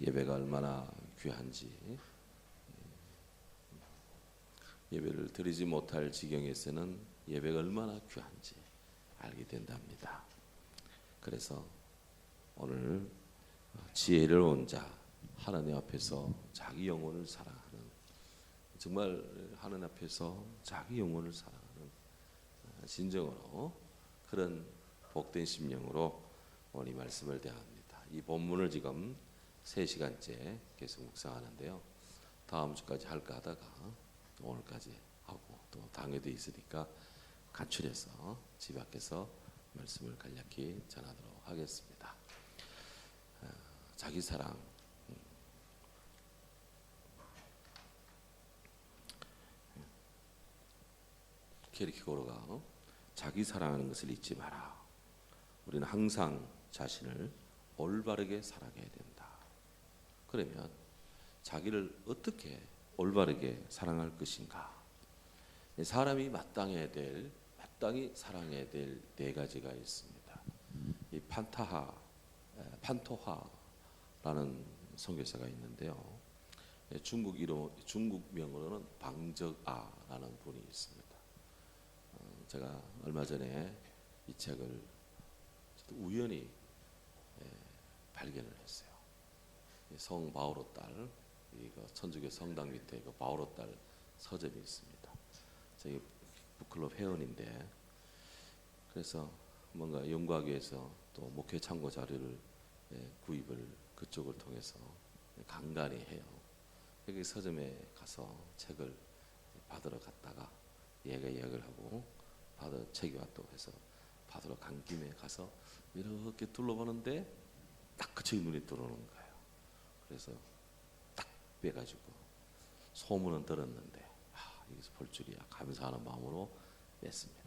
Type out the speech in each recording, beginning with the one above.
예배가 얼마나 귀한지, 예배를 드리지 못할 지경에서는 예배가 얼마나 귀한지 알게 된답니다. 그래서 오늘 지혜로운 자, 하나님 앞에서 자기 영혼을 사랑하는, 정말 하나님 앞에서 자기 영혼을 사랑하는 진정으로 그런 복된 심령으로 오늘 이 말씀을 대합니다. 이 본문을 지금 3시간째 계속 묵상하는데요. 다음 주까지 할까 하다가 오늘까지 하고 또 당회도 있으니까 간추려서 집 앞에서 말씀을 간략히 전하도록 하겠습니다. 자기 사랑, 키르케고르가 자기 사랑하는 것을 잊지 마라. 우리는 항상 자신을 올바르게 사랑해야 된다. 그러면 자기를 어떻게 올바르게 사랑할 것인가? 사람이 마땅히 사랑해야 될 4가지가 있습니다. 이 판토하라는 선교사가 있는데요. 중국 명으로는 방적아라는 분이 있습니다. 제가 얼마 전에 이 책을 우연히 발견을 했어요. 성 바오로 딸, 이거 천주교 성당 밑에 그 바오로 딸 서점이 있습니다. 저희 북클럽 회원인데, 그래서 뭔가 연구하기 위해서 또 목회 참고 자료를 구입을 그쪽을 통해서 간간히 해요. 여기 서점에 가서 책을 받으러 갔다가 얘가 예약을 하고 책이 왔다고 해서 받으러 간 김에 가서 이렇게 둘러보는데 딱 그 책이 눈에 들어오는 거예요. 그래서 딱 빼가지고 소문은 들었는데 여기서 볼 줄이야 감사하는 마음으로 냈습니다.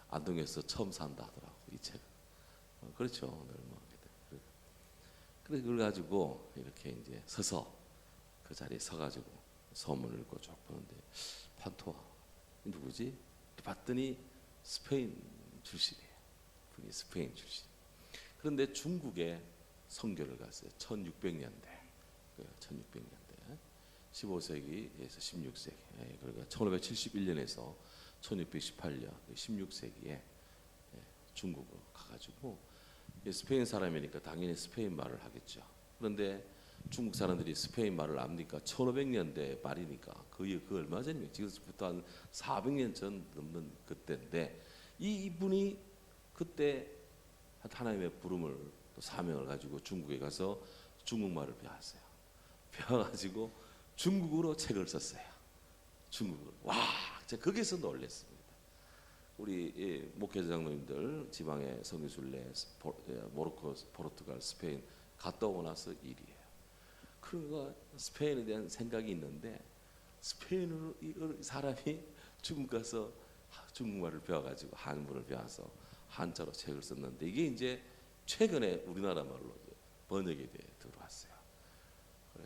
안동에서 처음 산다 하더라고 이 책은. 그렇죠. 그래 그걸 가지고 이렇게 이제 서서 그 자리에 서가지고 소문을 읽고 쭉 보는데 판토아 누구지? 봤더니 스페인 출신이에요. 분이 스페인 출신. 그런데 중국에 선교를 갔어요. 1600년대. 1600년대. 15세기에서 16세기. 그러니까 1571년에서 1618년 16세기에 중국으로 가가지고 스페인 사람이니까 당연히 스페인 말을 하겠죠. 그런데 중국 사람들이 스페인 말을 압니까? 1500년대 말이니까 그 얼마 전이에요. 지금부터 한 400년 전 넘는 그때인데 이분이 그때 하나님의 부름을 또 사명을 가지고 중국에 가서 중국말을 배웠어요. 배워가지고 중국어로 책을 썼어요. 중국어로. 와, 제가 거기서 놀랐습니다. 우리 목회자 장로님들 지방에 선교순례 모로코, 포르투갈, 스페인 갔다 오고 나서 일이에요. 그러니까 스페인에 대한 생각이 있는데 스페인으로 이 사람이 중국 가서 중국말을 배워가지고 한문을 배워서 한자로 책을 썼는데 이게 이제 최근에 우리나라 말로 번역이 돼 들어왔어요. 그래.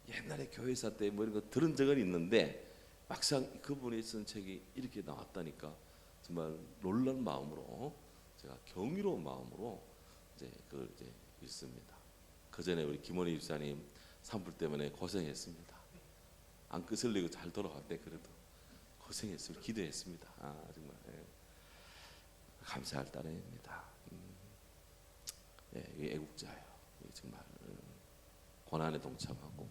옛날에 교회사 때 뭐 이런 거 들은 적은 있는데 막상 그분이 쓴 책이 이렇게 나왔다니까 정말 놀란 마음으로 제가 경이로운 마음으로 이제 그걸 이제 읽습니다. 그 전에 우리 김원희 집사님 산불 때문에 고생했습니다. 안 끄슬리고 잘 돌아왔대. 그래도 고생했습니다. 기도했습니다. 정말 감사할 따름입니다. 이 애국자예요. 정말 고난에 동참하고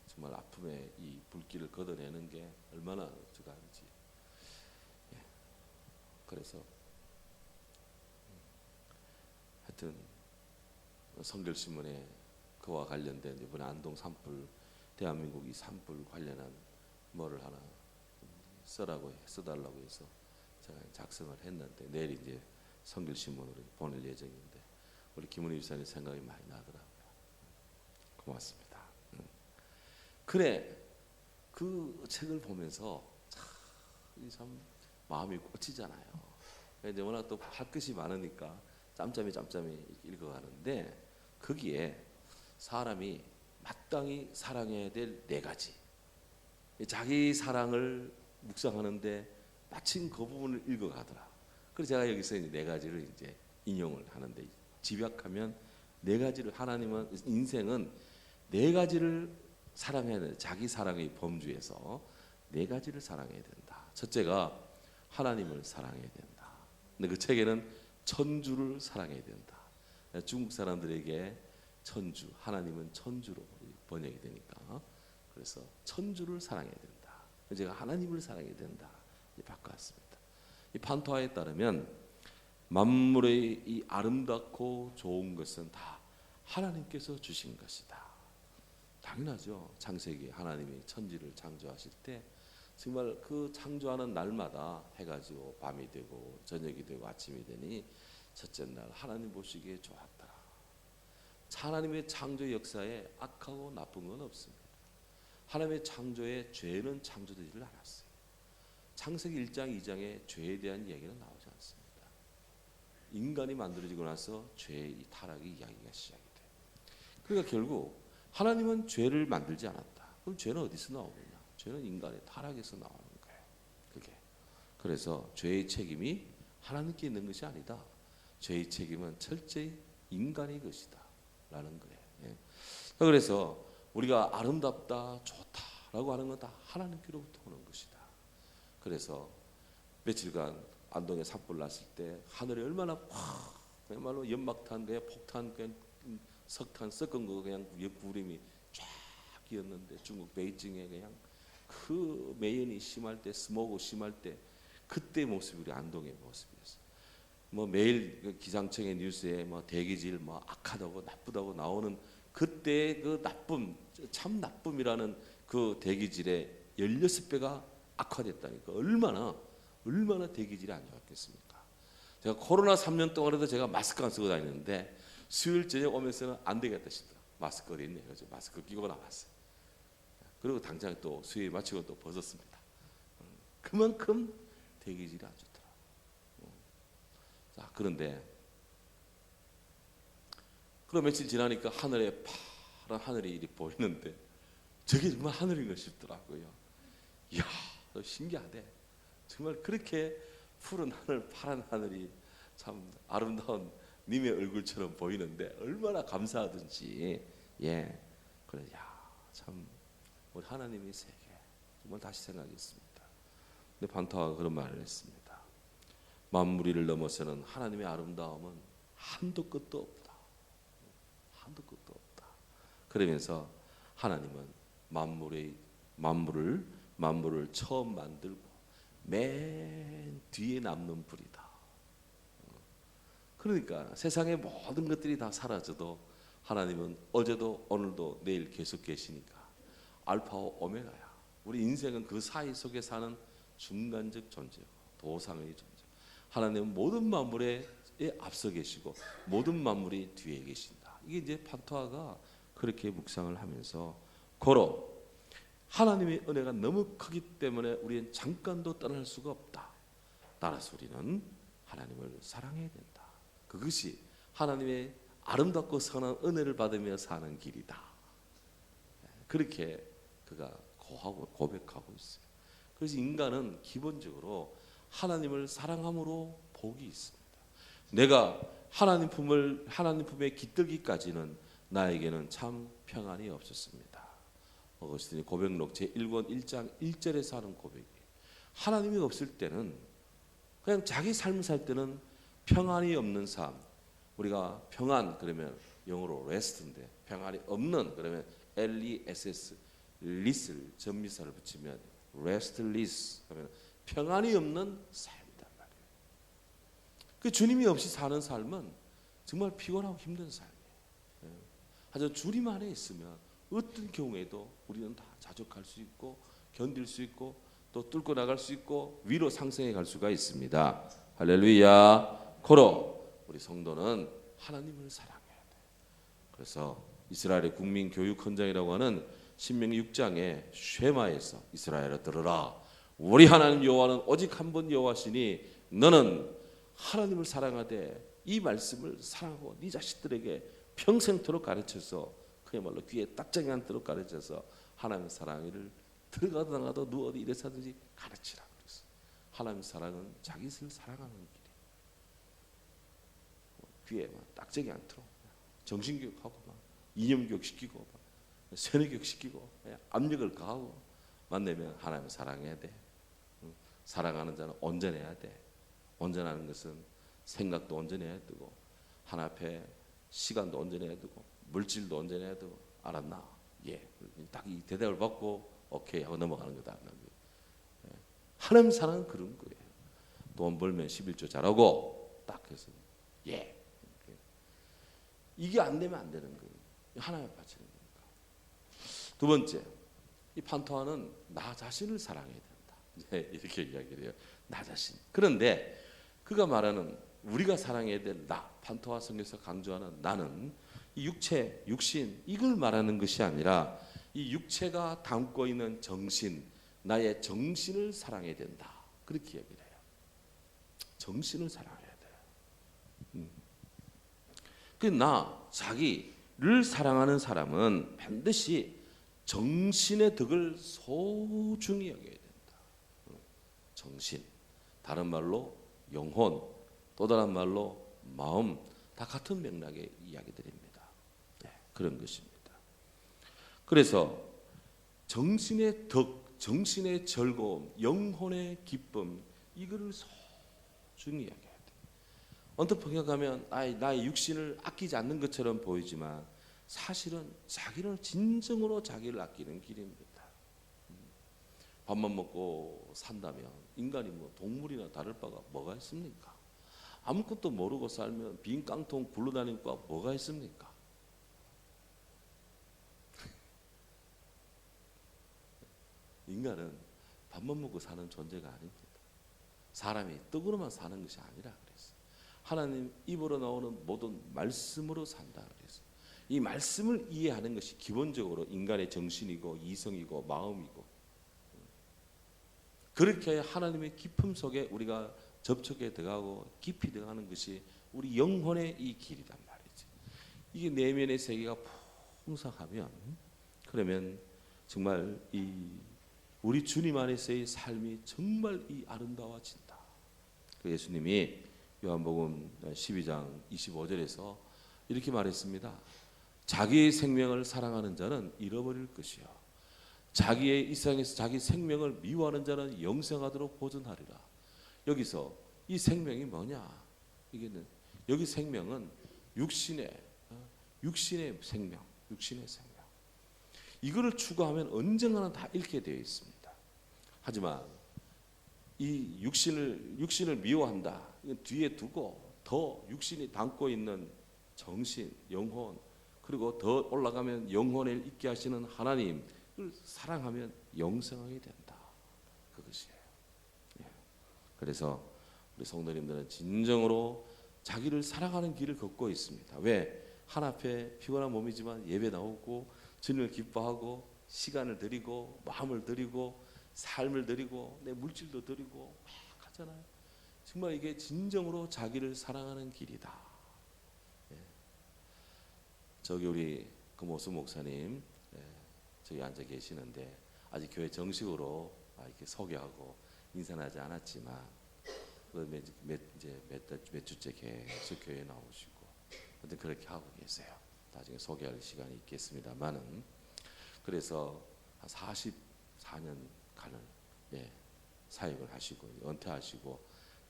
정말 아픔의 이 불길을 걷어내는 게 얼마나 중요한지. 그래서 하여튼 성결신문에 그와 관련된 이번에 안동 산불, 대한민국 이 산불 관련한 뭐를 하나 써달라고 해서 제가 작성을 했는데 내일 이제 성결신문으로 보낼 예정인데 우리 김은희 집사님 생각이 많이 나더라고요. 고맙습니다. 그래 그 책을 보면서 참 마음이 꽂히잖아요. 이제 워낙 또 할 것이 많으니까 짬짬이 읽어가는데 거기에 사람이 마땅히 사랑해야 될 4가지, 자기 사랑을 묵상하는데 마침 그 부분을 읽어가더라. 그래서 제가 여기서 이제 4가지를 이제 인용을 하는데 집약하면 네 가지를 하나님은 인생은 네 가지를 사랑해야 돼. 자기 사랑의 범주에서 네 가지를 사랑해야 된다. 첫째가 하나님을 사랑해야 된다. 근데 그 책에는 천주를 사랑해야 된다. 중국 사람들에게 천주, 하나님은 천주로 번역이 되니까 그래서 천주를 사랑해야 된다. 제가 하나님을 사랑해야 된다. 바꿔왔습니다. 이 판토하에 따르면 만물의 이 아름답고 좋은 것은 다 하나님께서 주신 것이다. 당연하죠. 창세기 하나님이 천지를 창조하실 때 정말 그 창조하는 날마다 해가 지고 밤이 되고 저녁이 되고 아침이 되니 첫째 날 하나님 보시기에 좋았더라. 하나님의 창조 역사에 악하고 나쁜 건 없습니다. 하나님의 창조에 죄는 창조되지를 않았어요. 창세기 1장 2장에 죄에 대한 이야기는 나오지 않습니다. 인간이 만들어지고 나서 죄의 이 타락의 이야기가 시작이 돼요. 그러니까 결국 하나님은 죄를 만들지 않았다. 그럼 죄는 어디서 나오느냐? 죄는 인간의 타락에서 나오는 거예요. 그게. 그래서 죄의 책임이 하나님께 있는 것이 아니다. 죄의 책임은 철저히 인간의 것이다. 라는 거예요. 예. 그래서 우리가 아름답다, 좋다라고 하는 건 다 하나님께로부터 오는 것이다. 그래서 며칠간 안동에 산불 났을 때 하늘이 얼마나 그야말로 연막탄, 그냥 폭탄, 그냥 석탄 섞은 거 그냥 구름이 쫙 끼었는데 중국 베이징에 그냥 그 매연이 심할 때, 스모그 심할 때 그때 모습이 우리 안동의 모습이었어요. 뭐 매일 기상청의 뉴스에 뭐 대기질 뭐 악하다고 나쁘다고 나오는 그때 그 나쁨, 참 나쁨이라는 그 대기질의 16배가 악화됐다니까. 얼마나 대기질이 안 좋았겠습니까? 제가 코로나 3년 동안에도 제가 마스크 안 쓰고 다니는데 수요일 저녁 오면서는 안 되겠다 싶더라. 마스크 어디 있네. 그래서 마스크 끼고 나왔어요. 그리고 당장 또 수요일 마치고 또 벗었습니다. 그만큼 대기질이 안 좋더라. 자, 그런데 그럼 며칠 지나니까 하늘에 파란 하늘이 이리 보이는데 저게 정말 하늘인가 싶더라고요. 이야, 신기하대. 정말 그렇게 푸른 하늘, 파란 하늘이 참 아름다운 님의 얼굴처럼 보이는데 얼마나 감사하든지. 예, 그래, 야, 참 우리 하나님의 세계 정말 다시 생각했습니다. 근데 반타가 그런 말을 했습니다. 만물이를 넘어서는 하나님의 아름다움은 한도 끝도 없다. 한도 끝도 없다. 그러면서 하나님은 만물을 처음 만들고 맨 뒤에 남는 불이다. 그러니까 세상의 모든 것들이 다 사라져도 하나님은 어제도 오늘도 내일 계속 계시니까 알파와 오메가야. 우리 인생은 그 사이 속에 사는 중간적 존재고 도상의 존재. 하나님은 모든 만물에 앞서 계시고 모든 만물이 뒤에 계신다. 이게 이제 판토하가 그렇게 묵상을 하면서 고로 하나님의 은혜가 너무 크기 때문에 우리는 잠깐도 떠날 수가 없다. 따라서 우리는 하나님을 사랑해야 된다. 그것이 하나님의 아름답고 선한 은혜를 받으며 사는 길이다. 그렇게 그가 고백하고 있어요. 그래서 인간은 기본적으로 하나님을 사랑함으로 복이 있습니다. 내가 하나님 품에 깃들기까지는 나에게는 참 평안이 없었습니다. 어거스틴의 고백록 제1권 1장 1절에서 하는 고백이에요. 하나님이 없을 때는 그냥 자기 삶을 살 때는 평안이 없는 삶. 우리가 평안 그러면 영어로 rest인데 평안이 없는 그러면 LESS 리스를 전미사를 붙이면 restless 하면 평안이 없는 삶이란 말이에요. 그 주님이 없이 사는 삶은 정말 피곤하고 힘든 삶이에요. 하지만 주님 안에 있으면 어떤 경우에도 우리는 다 자족할 수 있고 견딜 수 있고 또 뚫고 나갈 수 있고 위로 상승해 갈 수가 있습니다. 할렐루야. 고로 우리 성도는 하나님을 사랑해야 돼. 그래서 이스라엘의 국민 교육 헌장이라고 하는 신명기 6장의 쉐마에서 이스라엘아 들으라. 우리 하나님 여호와는 오직 한 분 여호와시니 너는 하나님을 사랑하되 이 말씀을 사랑하고 네 자식들에게 평생토록 가르쳐서 그야말로 귀에 딱정이 않도록 가르쳐서 하나님의 사랑을 들어가도 나가도 누워도 이래서 하든지 가르치라 그랬어. 하나님의 사랑은 자기를 사랑하는 길이에요. 귀에 딱정이 않도록 정신교육하고 막 이념교육 시키고 막 세뇌교육 시키고 압력을 가하고 만나면 하나님을 사랑해야 돼. 사랑하는 자는 온전해야 돼. 온전하는 것은 생각도 온전해야 되고 하나 앞에 시간도 온전해야 되고 물질도 온전해야 되고 알았나? 예. 딱 이 대답을 받고 오케이 하고 넘어가는 거다. 하나님 사랑은 그런 거예요. 돈 벌면 11조 잘하고 딱 해서 예. 이게 안 되면 안 되는 거예요. 하나님을 바치는 거니까. 두 번째, 이 판토하는 나 자신을 사랑해야 된다. 이렇게 이야기를 해요. 나 자신. 그런데 그가 말하는 우리가 사랑해야 될 나, 판토하 성경에서 강조하는 나는 이 육체, 육신 이걸 말하는 것이 아니라 이 육체가 담고 있는 정신, 나의 정신을 사랑해야 된다. 그렇게 얘기를 해요. 정신을 사랑해야 돼요. 나 자기를 사랑하는 사람은 반드시 정신의 덕을 소중히 여겨야 된다. 정신, 다른 말로 영혼, 또 다른 말로 마음, 다 같은 맥락의 이야기들입니다. 네, 그런 것입니다. 그래서 정신의 덕, 정신의 즐거움, 영혼의 기쁨 이거를 소중히 이야기해야 돼. 언뜻 생각하면 나의 육신을 아끼지 않는 것처럼 보이지만 사실은 자기를 진정으로 자기를 아끼는 길입니다. 밥만 먹고 산다면 인간이 뭐 동물이나 다를 바가 뭐가 있습니까? 아무것도 모르고 살면 빈 깡통 굴러다니는 거 뭐가 있습니까? 인간은 밥만 먹고 사는 존재가 아닙니다. 사람이 떡으로만 사는 것이 아니라 그랬어요. 하나님 입으로 나오는 모든 말씀으로 산다 그랬어요. 이 말씀을 이해하는 것이 기본적으로 인간의 정신이고 이성이고 마음이고 그렇게 하나님의 깊음 속에 우리가 접촉해 들어가고 깊이 들어가는 것이 우리 영혼의 이 길이란 말이지. 이게 내면의 세계가 풍성하면 그러면 정말 이 우리 주님 안에서의 삶이 정말 이 아름다워진다. 그 예수님이 요한복음 12장 25절에서 이렇게 말했습니다. 자기의 생명을 사랑하는 자는 잃어버릴 것이요 자기의 이 세상에서 자기 생명을 미워하는 자는 영생하도록 보존하리라. 여기서 이 생명이 뭐냐? 이게는 여기 생명은 육신의 생명, 육신의 생명. 이거를 추구하면 언젠가는 다 잃게 되어 있습니다. 하지만 이 육신을 미워한다. 뒤에 두고 더 육신이 담고 있는 정신, 영혼 그리고 더 올라가면 영혼을 있게 하시는 하나님을 사랑하면 영생하게 된다. 그것이에요. 그래서 우리 성도님들은 진정으로 자기를 사랑하는 길을 걷고 있습니다. 왜? 한 앞에 피곤한 몸이지만 예배 나오고 주님을 기뻐하고 시간을 드리고 마음을 드리고 삶을 드리고 내 물질도 드리고 막 하잖아요. 정말 이게 진정으로 자기를 사랑하는 길이다. 저기 우리 금호수 목사님 저기 앉아 계시는데 아직 교회 정식으로 이렇게 소개하고 인사는 하지 않았지만 몇 주째 계속 교회에 나오시고 그렇게 하고 계세요. 나중에 소개할 시간이 있겠습니다만은 그래서 한 44년간을 사역을 하시고 은퇴하시고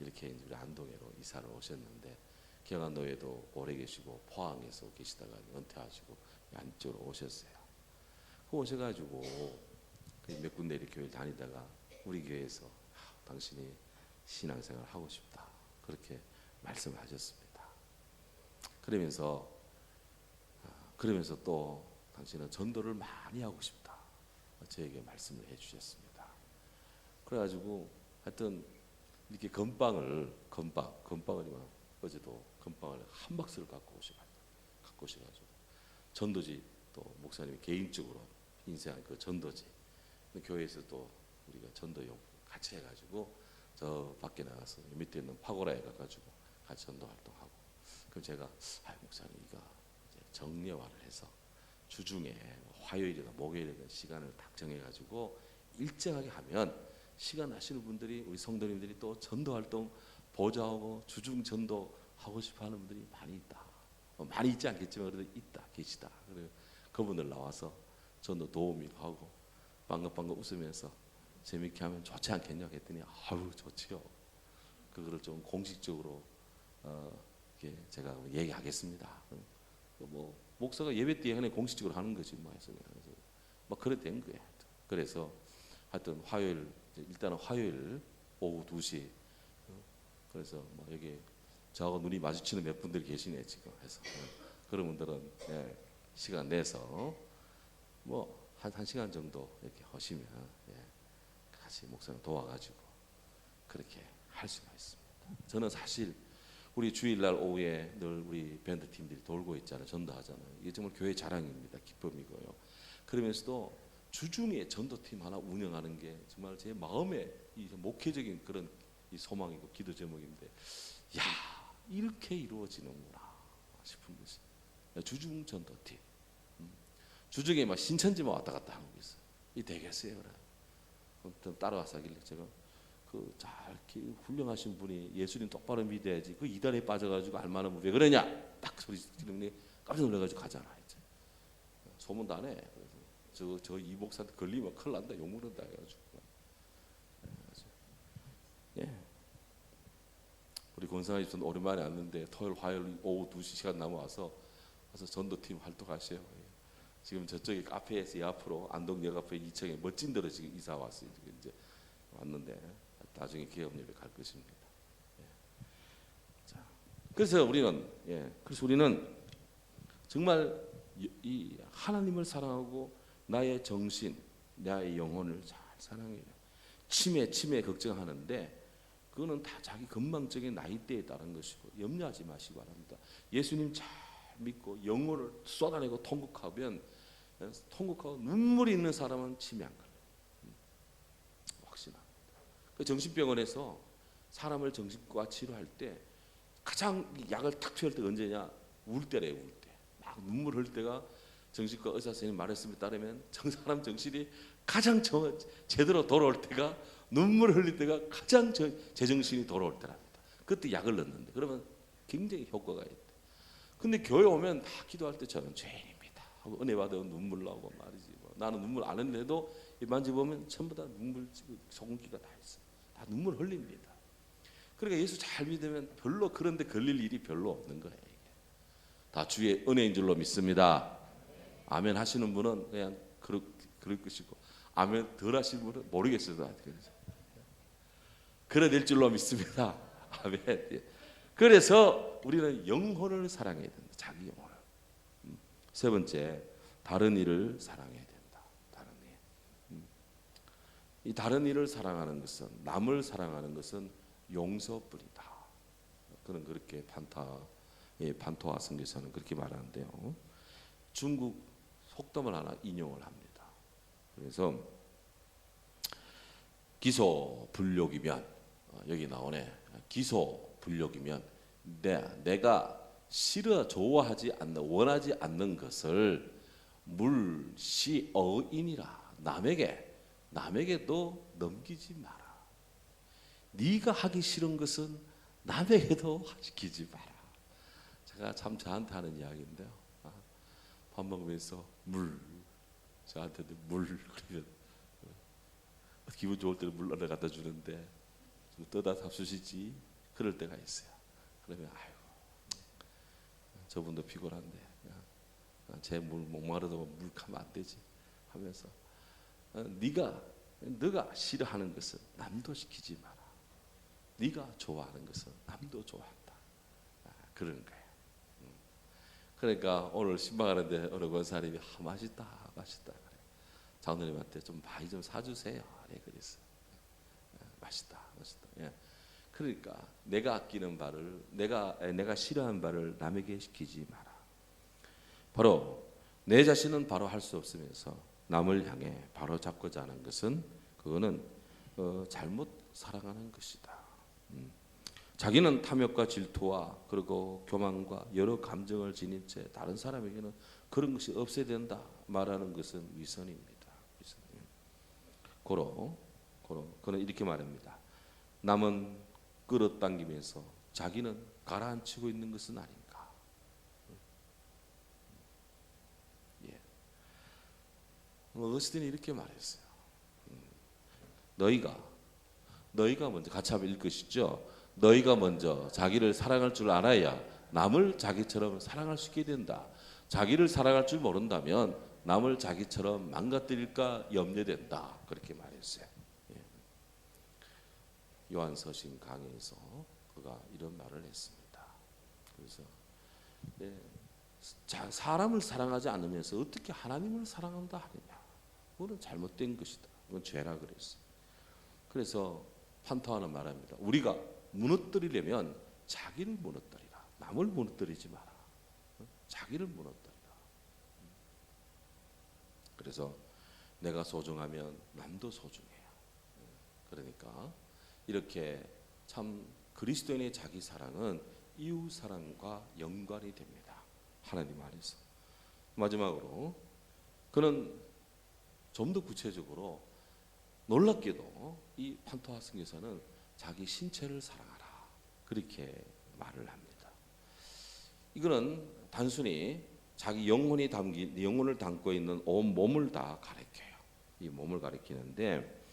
이렇게 우리 안동에로 이사를 오셨는데 경안도에도 오래 계시고 포항에서 계시다가 은퇴하시고 안쪽으로 오셨어요. 그 오셔가지고 몇 군데 이렇게 교회 다니다가 우리 교회에서 당신이 신앙생활 하고 싶다 그렇게 말씀하셨습니다. 그러면서 또 당신은 전도를 많이 하고 싶다 저에게 말씀을 해주셨습니다. 그래가지고 하여튼 이렇게 건빵을 어제도 건빵을 한 박스를 갖고 오셔가지고 전도지 또 목사님이 개인적으로 인쇄한 그 전도지 교회에서 또 우리가 전도용 같이 해가지고 저 밖에 나가서 밑에 있는 파고라에 가가지고 같이 전도 활동하고 그럼 제가 목사님 이거 이제 정례화를 해서 주중에 화요일이나 목요일이나 시간을 딱 정해가지고 일정하게 하면 시간 나시는 분들이 우리 성도님들이 또 전도 활동 보좌하고 주중 전도 하고 싶어하는 분들이 많이 있다. 많이 있지 않겠지만 그래도 있다 계시다. 그래 그분들 나와서 저도 도우미 하고 빵긋빵긋 웃으면서 재밌게 하면 좋지 않겠냐 했더니 아유 좋지요. 그거를 좀 공식적으로 이렇게 제가 얘기하겠습니다. 뭐 목사가 예배 때 그냥 공식적으로 하는 거지 뭐 해서 뭐 그래 된 거예요. 그래서 하여튼 화요일 일단은 화요일 오후 2시 그래서 뭐 여기 저하고 눈이 마주치는 몇 분들 계시네 지금 해서 그런 분들은 시간 내서 뭐 한 시간 정도 이렇게 하시면 같이 목사님 도와가지고 그렇게 할 수가 있습니다. 저는 사실 우리 주일날 오후에 늘 우리 밴드 팀들이 돌고 있잖아요. 전도하잖아요. 이게 정말 교회 자랑입니다. 기쁨이고요. 그러면서도 주중에 전도팀 하나 운영하는 게 정말 제 마음의 이 목회적인 그런 이 소망이고 기도 제목인데, 야 이렇게 이루어지는구나 싶은 것이 주중 전도팀. 주중에 막 신천지만 왔다 갔다 하고 있어요. 이 되겠어요, 그래. 좀 따라와서 하길래 제가 그 잘 훌륭하신 분이 예수님 똑바로 믿어야지 그 이단에 빠져가지고 알만하면 왜 그러냐 딱 소리 지르니 깜짝 놀라가지고 가잖아. 이제 소문도 안 해. 그래서 저 이 목사한테 걸리면 큰일 난다 욕 먹는다 해가지고 우리 권상아 집사는 오랜만에 왔는데 토요일 화요일 오후 2시 시간 남아와서 전도팀 활동하세요. 지금 저쪽에 카페에서 이 앞으로 안동역 앞에 2층에 멋진 데로 지금 이사 왔어요. 지금 이제 왔는데 나중에 기업 예배 갈 것입니다. 자, 그래서 우리는 정말 이 하나님을 사랑하고 나의 정신, 나의 영혼을 잘 사랑해요. 치매 걱정하는데 그거는 다 자기 건망적인 나이대에 따른 것이고 염려하지 마시기 바랍니다. 예수님 잘 믿고 영혼을 쏟아내고 통곡하고 눈물이 있는 사람은 치매 안 걸려요. 확신합니다. 그 정신병원에서 사람을 정신과 치료할 때 가장 약을 탁 투여할 때가 언제냐? 울 때래요. 울 때. 막 눈물 흘릴 때가 정신과 의사 선생님 말씀에 따르면 사람 정신이 가장 제대로 돌아올 때가 눈물 흘릴 때가 가장 제정신이 돌아올 때랍니다. 그때 약을 넣는데 그러면 굉장히 효과가 있대. 근데 교회 오면 다 기도할 때 저는 죄인입니다 하고 은혜 받아 눈물 나오고 말이지. 뭐. 나는 눈물 안 했는데도 만져보면 전부 다 눈물 소금기가 다 있어. 다 눈물 흘립니다. 그러니까 예수 잘 믿으면 별로 그런데 걸릴 일이 별로 없는 거예요. 이게. 다 주의 은혜인 줄로 믿습니다. 아멘 하시는 분은 그냥 그럴 것이고 아멘 덜 하시는 분은 모르겠어요. 그래 될 줄로 믿습니다. 아멘. 그래서 우리는 영혼을 사랑해야 된다. 자기 영혼을. 세 번째, 다른 이를 사랑해야 된다. 다른 일. 이 다른 이를 사랑하는 것은 남을 사랑하는 것은 용서뿐이다. 그는 그렇게 판토아 선교사는 그렇게 말하는데요. 중국 속담을 하나 인용을 합니다. 그래서 기소불욕이면 여기 나오네. 기소불욕이면 내가 좋아하지 않는 원하지 않는 것을 물시어인이라 남에게도 넘기지 마라. 네가 하기 싫은 것은 남에게도 시키지 마라. 제가 참 저한테 하는 이야기인데요. 밥 먹으면서 저한테도 그러면 기분 좋을 때는 물 얻어 갖다 주는데 좀 떠다 잡수시지 그럴 때가 있어요. 그러면 아이고 저분도 피곤한데 제 목마르다고 물 가면 안 되지 하면서 네가 싫어하는 것은 남도 시키지 마라. 네가 좋아하는 것은 남도 좋아한다. 그러는 거예요. 그러니까 오늘 신방하는데 어느 권사님이 맛있다 그래. 장로님한테 좀 많이 좀 사주세요. 그랬어요. 맛있다. 예. 그러니까 내가 아끼는 바를 내가 싫어하는 바를 남에게 시키지 마라. 바로 내 자신은 바로 할 수 없으면서 남을 향해 바로 잡고자 하는 것은 그거는 잘못 사랑하는 것이다. 자기는 탐욕과 질투와 그리고 교만과 여러 감정을 지닌 채 다른 사람에게는 그런 것이 없어야 된다 말하는 것은 위선입니다. 그는 이렇게 말합니다. 남은 끌어당기면서 자기는 가라앉히고 있는 것은 아닌가. 어거스틴이 이렇게 말했어요. 너희가 먼저 같이 한번 읽으시죠. 너희가 먼저 자기를 사랑할 줄 알아야 남을 자기처럼 사랑할 수 있게 된다. 자기를 사랑할 줄 모른다면 남을 자기처럼 망가뜨릴까 염려된다. 그렇게 말했어요. 예. 요한서신 강의에서 그가 이런 말을 했습니다. 그래서 사람을 사랑하지 않으면서 어떻게 하나님을 사랑한다 하느냐? 그건 잘못된 것이다. 그건 죄라 그랬어요. 그래서 판토하는 말합니다. 우리가 무너뜨리려면 자기를 무너뜨리라. 남을 무너뜨리지 마라. 자기를 무너뜨리라. 그래서 내가 소중하면 남도 소중해요. 그러니까 이렇게 참 그리스도인의 자기 사랑은 이웃 사랑과 연관이 됩니다. 하나님 안에서. 마지막으로 그는 좀 더 구체적으로 놀랍게도 이 판토하 선교사는 자기 신체를 사랑하라 그렇게 말을 합니다. 이거는 단순히 자기 영혼을 담고 있는 온 몸을 다 가리켜요. 이 몸을 가리키는데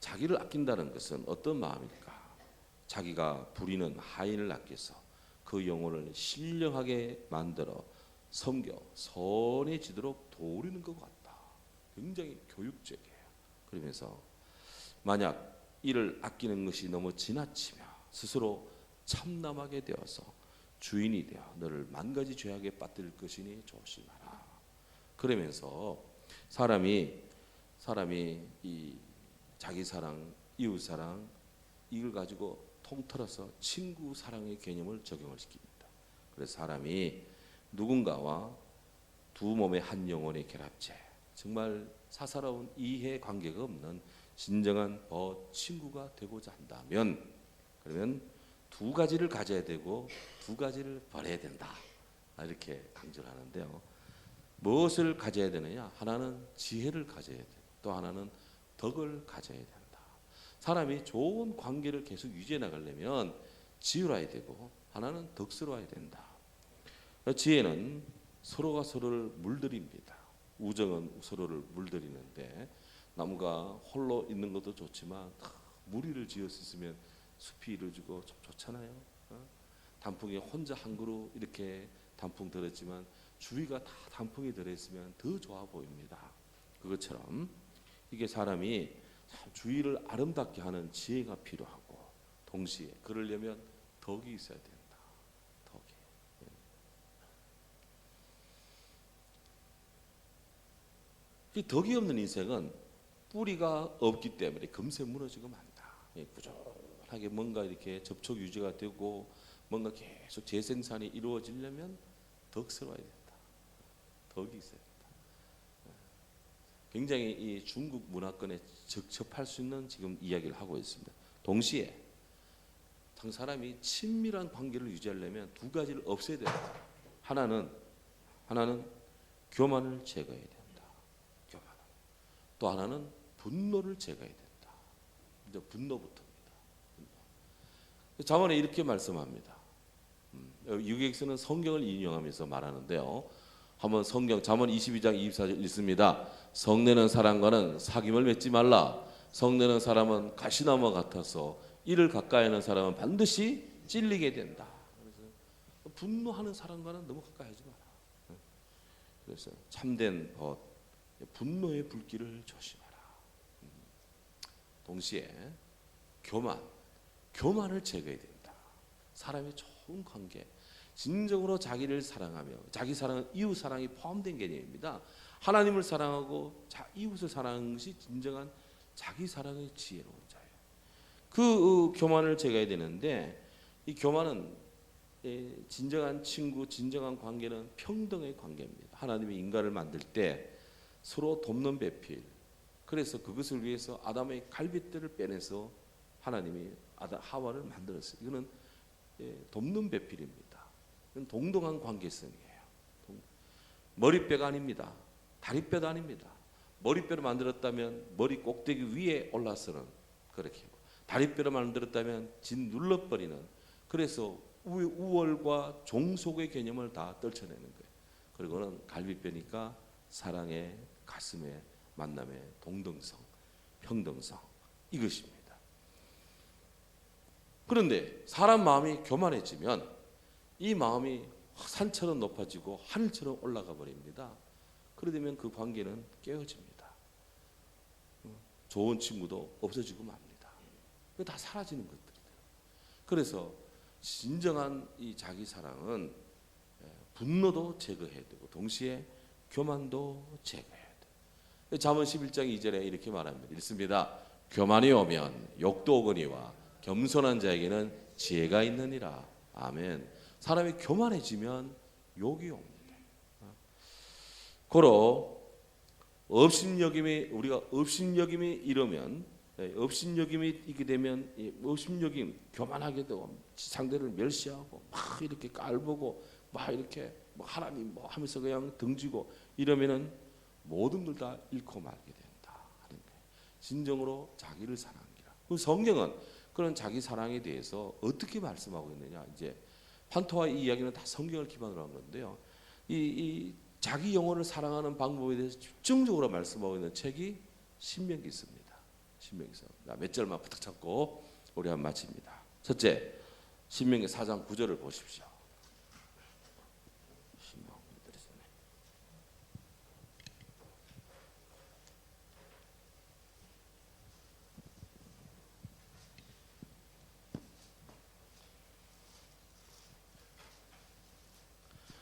자기를 아낀다는 것은 어떤 마음일까? 자기가 부리는 하인을 아껴서 그 영혼을 신령하게 만들어 섬겨 선해지도록 도우려는 것 같다. 굉장히 교육적이에요. 그러면서 만약 이를 아끼는 것이 너무 지나치며 스스로 참남하게 되어서 주인이 되어 너를 만가지 죄악에 빠뜨릴 것이니 조심하라. 그러면서 사람이 이 자기 사랑, 이웃 사랑 이걸 가지고 통틀어서 친구 사랑의 개념을 적용을 시킵니다. 그래서 사람이 누군가와 두 몸의 한 영혼의 결합체, 정말 사사로운 이해 관계가 없는 진정한 친구가 되고자 한다면 그러면 두 가지를 가져야 되고 두 가지를 버려야 된다. 이렇게 강조를 하는데요. 무엇을 가져야 되느냐? 하나는 지혜를 가져야 되고 또 하나는 덕을 가져야 된다. 사람이 좋은 관계를 계속 유지해 나가려면 지혜로워야 되고 하나는 덕스러워야 된다. 지혜는 서로가 서로를 물들입니다. 우정은 서로를 물들이는데 나무가 홀로 있는 것도 좋지만 무리를 지어서 있으면 숲이 이루어지고 좀 좋잖아요. 단풍이 혼자 한 그루 이렇게 단풍 들었지만 주위가 다 단풍이 들어있으면 더 좋아 보입니다. 그것처럼 이게 사람이 주위를 아름답게 하는 지혜가 필요하고 동시에 그러려면 덕이 있어야 된다. 덕이. 이 덕이 없는 인생은 뿌리가 없기 때문에 금세 무너지고 만다. 꾸준하게 뭔가 이렇게 접촉 유지가 되고 뭔가 계속 재생산이 이루어지려면 덕스러워야 된다. 덕이 있어야 된다. 굉장히 이 중국 문화권에 적합할 수 있는 지금 이야기를 하고 있습니다. 동시에 한 사람이 친밀한 관계를 유지하려면 두 가지를 없애야 된다. 하나는 교만을 제거해야 된다. 또 하나는 분노를 제거해야 된다. 이제 분노부터입니다. 잠언에 이렇게 말씀합니다. 유객서는 성경을 인용하면서 말하는데요. 한번 성경 잠언 22장 24절 읽습니다. 성내는 사람과는 사귐을 맺지 말라. 성내는 사람은 가시나무와 같아서 이를 가까이 하는 사람은 반드시 찔리게 된다. 그래서 분노하는 사람과는 너무 가까이 하지 마라. 그래서 참된 분노의 불길을 조심하라. 동시에 교만을 제거해야 된다. 사람의 좋은 관계, 진정으로 자기를 사랑하며 자기 사랑은 이웃 사랑이 포함된 개념입니다. 하나님을 사랑하고 이웃을 사랑하는 것이 진정한 자기 사랑의 지혜로운 자예요. 그 교만을 제거해야 되는데 이 교만은 진정한 친구, 진정한 관계는 평등의 관계입니다. 하나님이 인간을 만들 때 서로 돕는 배필. 그래서 그것을 위해서 아담의 갈빗대를 빼내서 하나님이 하와를 만들었어요. 이거는 돕는 배필입니다. 이건 동등한 관계성이에요. 머리뼈가 아닙니다. 다리뼈도 아닙니다. 머리뼈를 만들었다면 머리 꼭대기 위에 올라서는 그렇게 하고 다리뼈를 만들었다면 짓 눌러버리는 그래서 우월과 종속의 개념을 다 떨쳐내는 거예요. 그리고는 갈비뼈니까 사랑의 가슴에 만남의 동등성, 평등성 이것입니다. 그런데 사람 마음이 교만해지면 이 마음이 산처럼 높아지고 하늘처럼 올라가 버립니다. 그러면 그 관계는 깨어집니다. 좋은 친구도 없어지고 맙니다. 다 사라지는 것들이에요. 그래서 진정한 이 자기 사랑은 분노도 제거해야 되고 동시에 교만도 제거해야 돼요. 잠언 11장 2절에 이렇게 말합니다. 읽습니다. 교만이 오면 욕도 오거니와 겸손한 자에게는 지혜가 있느니라. 아멘. 사람이 교만해지면 욕이 옵니다. 고로 우리가 업신여김이 이러면, 업신여김이 있게 되면 업신여김 교만하게 되고 상대를 멸시하고 막 이렇게 깔보고 막 이렇게 하나님 뭐 하면서 그냥 등지고 이러면은 모든 걸 다 잃고 말게 된다 하는 거예요. 진정으로 자기를 사랑하기라. 성경은 그런 자기 사랑에 대해서 어떻게 말씀하고 있느냐? 이제 판토와 이 이야기는 다 성경을 기반으로 한 건데요. 이 자기 영혼을 사랑하는 방법에 대해서 집중적으로 말씀하고 있는 책이 신명기 있습니다. 신명기서 몇 절만 부탁 잡고 우리 한번 마칩니다. 첫째, 신명기 4장 9절을 보십시오.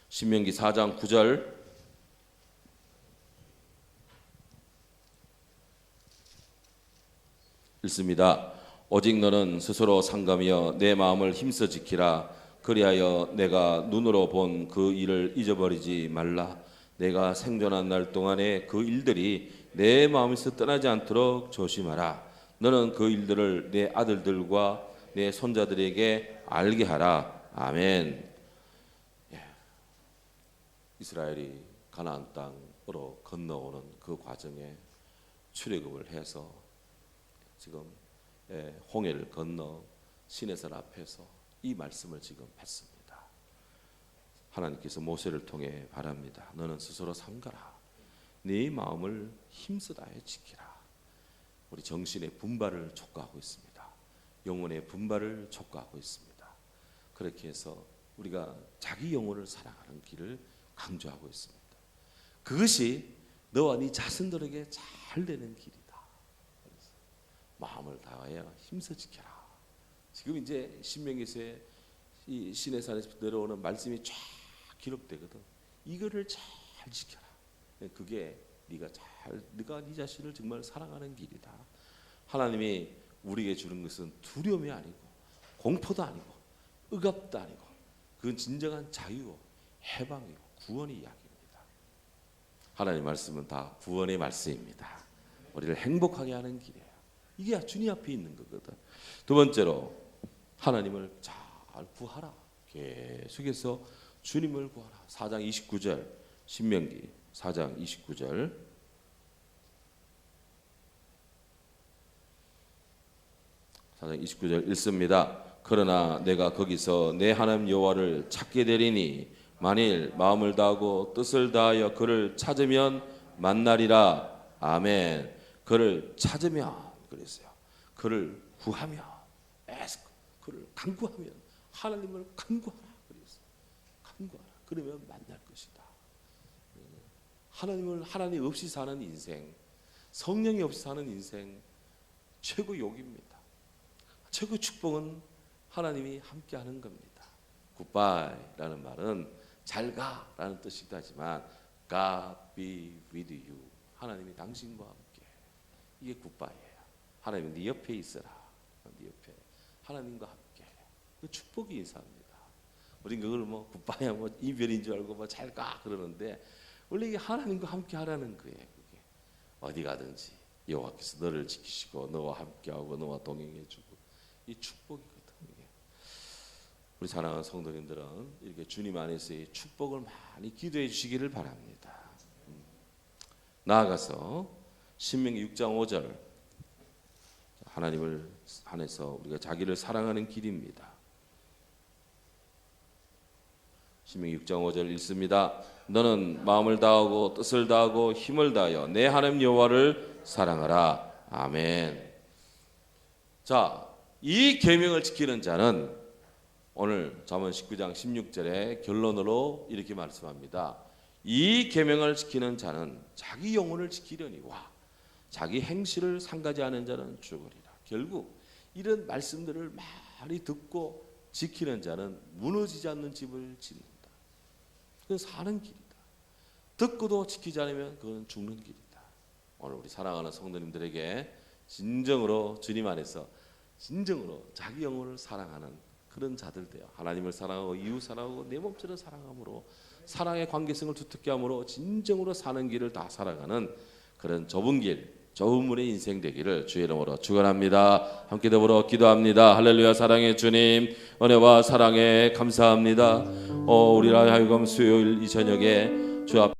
신명기 4장 9절 읽습니다. 오직 너는 스스로 상감하여 내 마음을 힘써 지키라. 그리하여 내가 눈으로 본 그 일을 잊어버리지 말라. 내가 생존한 날 동안에 그 일들이 내 마음에서 떠나지 않도록 조심하라. 너는 그 일들을 내 아들들과 내 손자들에게 알게 하라. 아멘. 이스라엘이 가나안 땅으로 건너오는 그 과정에 출애굽을 해서 지금 홍해를 건너 시내산 앞에서 이 말씀을 지금 받습니다. 하나님께서 모세를 통해 바랍니다. 너는 스스로 삼가라. 네 마음을 힘써 다해 지키라. 우리 정신의 분발을 촉구하고 있습니다. 영혼의 분발을 촉구하고 있습니다. 그렇게 해서 우리가 자기 영혼을 사랑하는 길을 강조하고 있습니다. 그것이 너와 네 자신들에게 잘 되는 길이다. 마음을 다하여 힘써 지켜라. 지금 이제 신명기서에 이 시내산에서 내려오는 말씀이 쫙 기록되거든. 이거를 잘 지켜라. 그게 네가 네 자신을 정말 사랑하는 길이다. 하나님이 우리에게 주는 것은 두려움이 아니고 공포도 아니고 억압도 아니고 그건 진정한 자유요 해방이고 구원의 이야기입니다. 하나님 말씀은 다 구원의 말씀입니다. 우리를 행복하게 하는 길이에요. 이게 주님 앞에 있는 거거든. 두 번째로 하나님을 잘 구하라. 계속해서 주님을 구하라. 4장 29절 신명기 4장 29절 읽습니다. 그러나 내가 거기서 내 하나님 여호와를 찾게 되리니 만일 마음을 다하고 뜻을 다하여 그를 찾으면 만나리라. 아멘. 그를 찾으면 그랬어요. 그를 구하면 그를 간구하면 하나님을 간구하라 그랬어요. 간구하라. 그러면 만날 것이다. 하나님 없이 사는 인생, 성령이 없이 사는 인생 최고 욕입니다. 최고 축복은 하나님이 함께하는 겁니다. 굿바이라는 말은 잘 가라는 뜻이기도 하지만 God be with you. 하나님이 당신과 함께. 이게 굿바이예요. 하나님이 네 옆에 있어라. 네 옆에 하나님과 함께. 그 축복이 인사합니다. 우린 그걸 뭐 굿바이야 뭐 이별인 줄 알고 뭐 잘 가 그러는데 원래 이게 하나님과 함께 하라는 거예요. 그게 어디 가든지 여호와께서 너를 지키시고 너와 함께하고 너와 동행해주고 이 축복이거든. 이게. 우리 사랑하는 성도님들은 이렇게 주님 안에서의 축복을 많이 기도해 주시기를 바랍니다. 나아가서 신명기 6장 5절 하나님을 안에서 우리가 자기를 사랑하는 길입니다. 신명기 6장 5절 읽습니다. 너는 마음을 다하고 뜻을 다하고 힘을 다하여 내 하나님 여호와를 사랑하라. 아멘. 자, 이 계명을 지키는 자는 오늘 잠언 19장 16절의 결론으로 이렇게 말씀합니다. 이 계명을 지키는 자는 자기 영혼을 지키려니와 자기 행실을 상가지하는 자는 죽으리라. 결국 이런 말씀들을 많이 듣고 지키는 자는 무너지지 않는 집을 짓는다. 그건 사는 길이다. 듣고도 지키지 않으면 그건 죽는 길이다. 오늘 우리 사랑하는 성도님들에게 진정으로 주님 안에서 진정으로 자기 영혼을 사랑하는 그런 자들 되어 하나님을 사랑하고 이웃 사랑하고 내 몸처럼 사랑함으로 사랑의 관계성을 두텁게 함으로 진정으로 사는 길을 다 살아가는 그런 좁은 길, 좁은 문의 인생 되기를 주의 이름으로 축원합니다. 함께 더불어 기도합니다. 할렐루야. 사랑의 주님, 은혜와 사랑에 감사합니다. 우리라 하여금 수요일 이 저녁에 주 앞